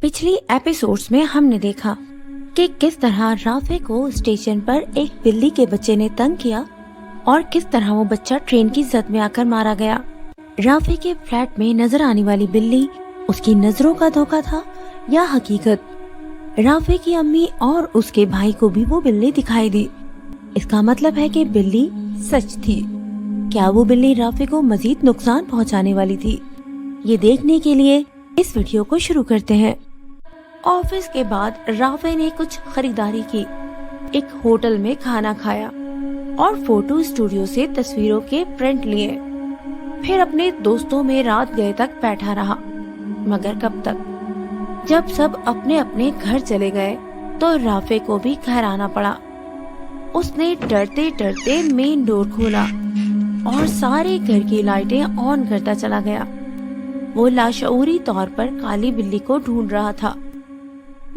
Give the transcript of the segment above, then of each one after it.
पिछली एपिसोड्स में हमने देखा कि किस तरह राफे को स्टेशन पर एक बिल्ली के बच्चे ने तंग किया और किस तरह वो बच्चा ट्रेन की जद में आकर मारा गया। राफे के फ्लैट में नजर आने वाली बिल्ली उसकी नजरों का धोखा था या हकीकत। राफे की अम्मी और उसके भाई को भी वो बिल्ली दिखाई दी। इसका मतलब है कि बिल्ली सच थी। क्या वो बिल्ली राफे को मजीद नुकसान पहुंचाने वाली थी? ये देखने के लिए इस वीडियो को शुरू करते हैं। ऑफिस के बाद राफे ने कुछ खरीदारी की, एक होटल में खाना खाया और फोटो स्टूडियो से तस्वीरों के प्रिंट लिए। फिर अपने दोस्तों में रात गए तक बैठा रहा, मगर कब तक? जब सब अपने अपने घर चले गए तो राफे को भी घर आना पड़ा। उसने डरते डरते मेन डोर खोला और सारे घर की लाइटें ऑन करता चला गया। वो लाशऊरी तौर पर काली बिल्ली को ढूंढ रहा था,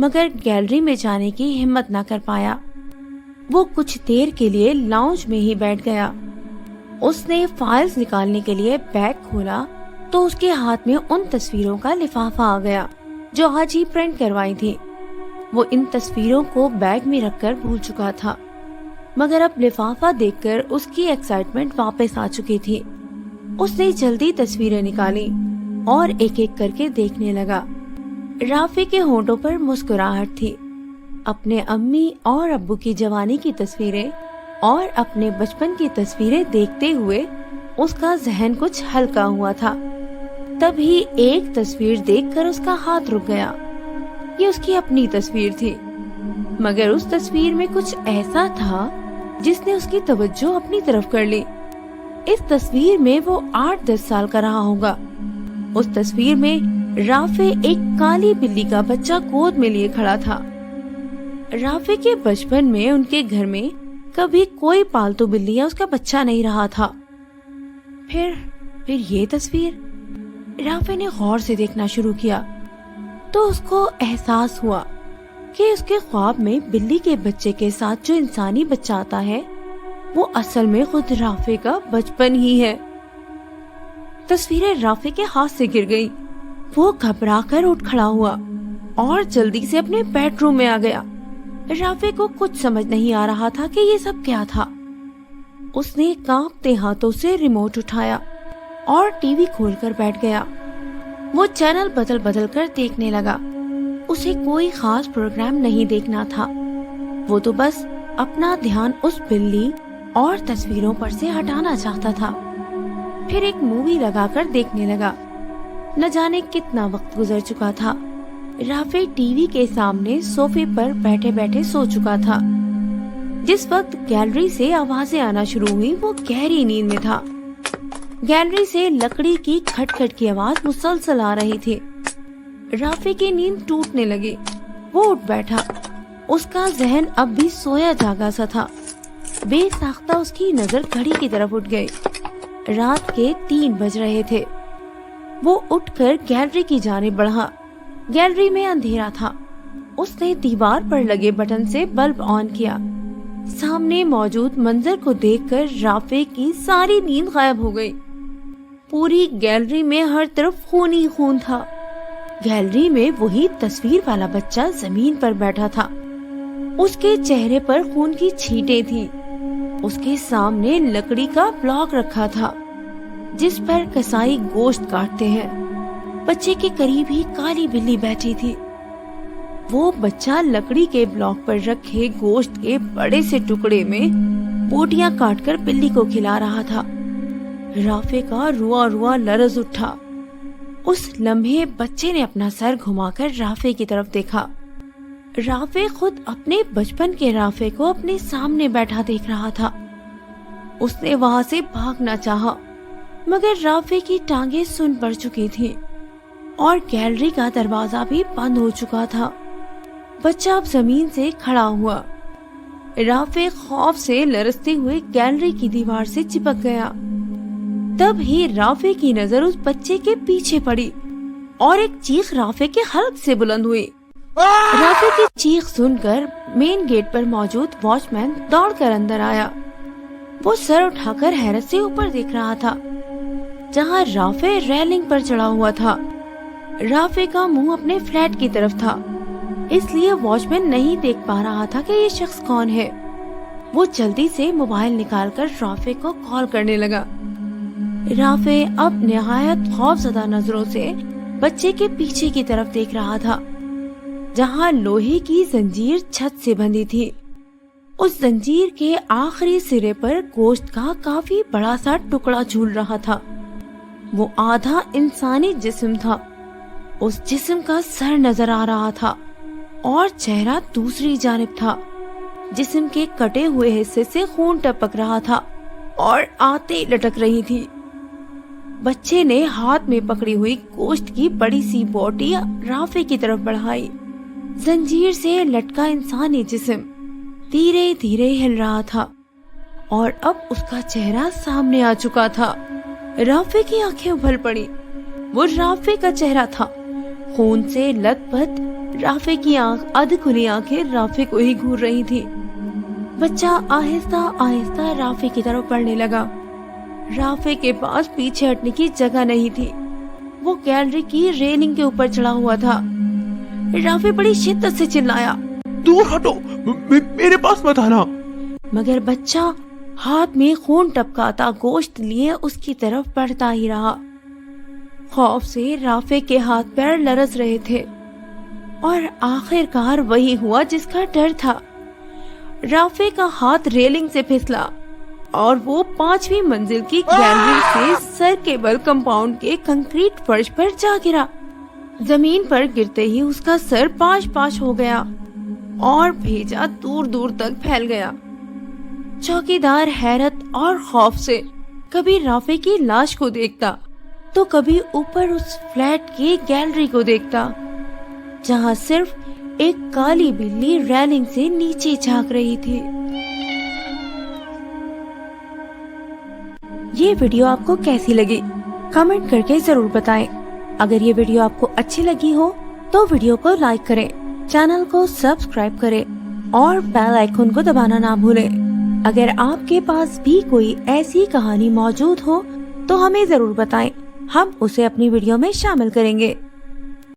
मगर गैलरी में जाने की हिम्मत न कर पाया। वो कुछ देर के लिए लाउंज में ही बैठ गया। उसने फाइल्स निकालने के लिए बैग खोला तो उसके हाथ में उन तस्वीरों का लिफाफा आ गया जो आज ही प्रिंट करवाई थी। वो इन तस्वीरों को बैग में रखकर भूल चुका था, मगर अब लिफाफा देखकर उसकी एक्साइटमेंट वापस आ चुकी थी। उसने जल्दी तस्वीरें निकाली और एक एक करके देखने लगा। राफे के होंठों पर मुस्कुराहट थी। अपने अम्मी और अब्बू की जवानी की तस्वीरें और अपने बचपन की तस्वीरें देखते हुए उसका जहन कुछ हल्का हुआ था। तभी एक तस्वीर देखकर उसका हाथ रुक गया। ये उसकी अपनी तस्वीर थी, मगर उस तस्वीर में कुछ ऐसा था जिसने उसकी तवज्जो अपनी तरफ कर ली। इस तस्वीर में वो 8-10 साल का रहा होगा। उस तस्वीर में राफे एक काली बिल्ली का बच्चा गोद में लिए खड़ा था। राफे के बचपन में उनके घर में कभी कोई पालतू बिल्ली या उसका बच्चा नहीं रहा था। फिर ये तस्वीर राफे ने गौर से देखना शुरू किया तो उसको एहसास हुआ कि उसके ख्वाब में बिल्ली के बच्चे के साथ जो इंसानी बच्चा आता है वो असल में खुद राफे का बचपन ही है। तस्वीरें राफे के हाथ से गिर गई। वो घबराकर उठ खड़ा हुआ और जल्दी से अपने बेडरूम में आ गया। राफे को कुछ समझ नहीं आ रहा था कि ये सब क्या था। उसने कांपते हाथों से रिमोट उठाया और टीवी खोलकर बैठ गया। वो चैनल बदल बदल कर देखने लगा। उसे कोई खास प्रोग्राम नहीं देखना था। वो तो बस अपना ध्यान उस बिल्ली और तस्वीरों पर से हटाना चाहता था। फिर एक मूवी लगाकर देखने लगा। न जाने कितना वक्त गुजर चुका था। राफे टीवी के सामने सोफे पर बैठे बैठे सो चुका था। जिस वक्त गैलरी से आवाजें आना शुरू हुई वो गहरी नींद में था। गैलरी से लकड़ी की खटखट की आवाज मुसलसल आ रही थी। राफे की नींद टूटने लगी। वो उठ बैठा। उसका जहन अब भी सोया जागा सा था। बेसाख्ता उसकी नजर घड़ी की तरफ उठ गई। रात के 3 बज रहे थे। वो उठकर गैलरी की जानिब बढ़ा। गैलरी में अंधेरा था। उसने दीवार पर लगे बटन से बल्ब ऑन किया। सामने मौजूद मंजर को देखकर राफे की सारी नींद गायब हो गई। पूरी गैलरी में हर तरफ खून ही खून था। गैलरी में वही तस्वीर वाला बच्चा जमीन पर बैठा था। उसके चेहरे पर खून की छींटें थी। उसके सामने लकड़ी का ब्लॉक रखा था जिस पर कसाई गोश्त काटते हैं। बच्चे के करीब ही काली बिल्ली बैठी थी। वो बच्चा लकड़ी के ब्लॉक पर रखे गोश्त के बड़े से टुकड़े में बोटियां काटकर बिल्ली को खिला रहा था। राफे का रुआ रुआ लरज उठा। उस लम्हे बच्चे ने अपना सर घुमाकर राफे की तरफ देखा। राफे खुद अपने बचपन के राफे को अपने सामने बैठा देख रहा था। उसने वहां से भागना चाहा, मगर राफे की टांगे सुन पड़ चुकी थी और गैलरी का दरवाजा भी बंद हो चुका था। बच्चा अब जमीन से खड़ा हुआ। राफे खौफ से लरसते हुए गैलरी की दीवार से चिपक गया। तब ही राफे की नजर उस बच्चे के पीछे पड़ी और एक चीख राफे के हल्क से बुलंद हुई। राफे की चीख सुनकर मेन गेट पर मौजूद वॉचमैन दौड़कर अंदर आया। वो सर उठाकर हैरत से ऊपर देख रहा था जहाँ राफे रेलिंग पर चढ़ा हुआ था। رافع کا منہ اپنے فلیٹ کی طرف تھا، اس لیے واچمین نہیں دیکھ پا رہا تھا کہ یہ شخص کون ہے۔ وہ جلدی سے موبائل نکال کر رافع کو کال کرنے لگا۔ رافع اب نہایت خوفزدہ نظروں سے بچے کے پیچھے کی طرف دیکھ رہا تھا، جہاں لوہے کی زنجیر چھت سے بندھی تھی۔ اس زنجیر کے آخری سرے پر گوشت کا کافی بڑا سا ٹکڑا جھول رہا تھا۔ وہ آدھا انسانی جسم تھا۔ اس جسم کا سر نظر آ رہا تھا اور چہرہ دوسری جانب تھا۔ جسم کے کٹے ہوئے حصے سے خون ٹپک رہا تھا اور آتے لٹک رہی تھی۔ بچے نے ہاتھ میں پکڑی ہوئی گوشت کی بڑی سی بوٹی رافع کی طرف بڑھائی۔ زنجیر سے لٹکا انسانی جسم دھیرے دھیرے ہل رہا تھا اور اب اس کا چہرہ سامنے آ چکا تھا۔ رافع کی آنکھیں ابھر پڑی۔ وہ رافع کا چہرہ تھا، خون سے لت پت۔ رافع کی ادھ کھلی آنکھیں رافع کو ہی گھور رہی تھی۔ بچہ آہستہ آہستہ رافع کی طرف بڑھنے لگا۔ رافع کے پاس پیچھے ہٹنے کی جگہ نہیں تھی۔ وہ گیلری کی ریلنگ کے اوپر چڑھا ہوا تھا۔ رافع بڑی شدت سے چلایا، دور ہٹو، میرے پاس مت آنا۔ مگر بچہ ہاتھ میں خون ٹپکاتا گوشت لیے اس کی طرف بڑھتا ہی رہا۔ خوف سے رافع کے ہاتھ پیر لرز رہے تھے اور آخر کار وہی ہوا جس کا ڈر تھا۔ رافع کا ہاتھ ریلنگ سے پھسلا اور وہ 5ویں منزل کی گیلری سے سر کیبل کمپاؤنڈ کے کنکریٹ فرش پر جا گرا۔ زمین پر گرتے ہی اس کا سر پاش پاش ہو گیا اور بھیجا دور دور تک پھیل گیا۔ چوکیدار حیرت اور خوف سے کبھی رافع کی لاش کو دیکھتا تو کبھی اوپر اس فلیٹ کی گیلری کو دیکھتا، جہاں صرف ایک کالی بلی ریلنگ سے نیچے جھانک رہی تھی۔ یہ ویڈیو آپ کو کیسی لگی؟ کمنٹ کر کے ضرور بتائیں۔ اگر یہ ویڈیو آپ کو اچھی لگی ہو تو ویڈیو کو لائک کریں، چینل کو سبسکرائب کریں اور بیل آئیکن کو دبانا نہ بھولیں۔ اگر آپ کے پاس بھی کوئی ایسی کہانی موجود ہو تو ہمیں ضرور بتائیں، ہم اسے اپنی ویڈیو میں شامل کریں گے۔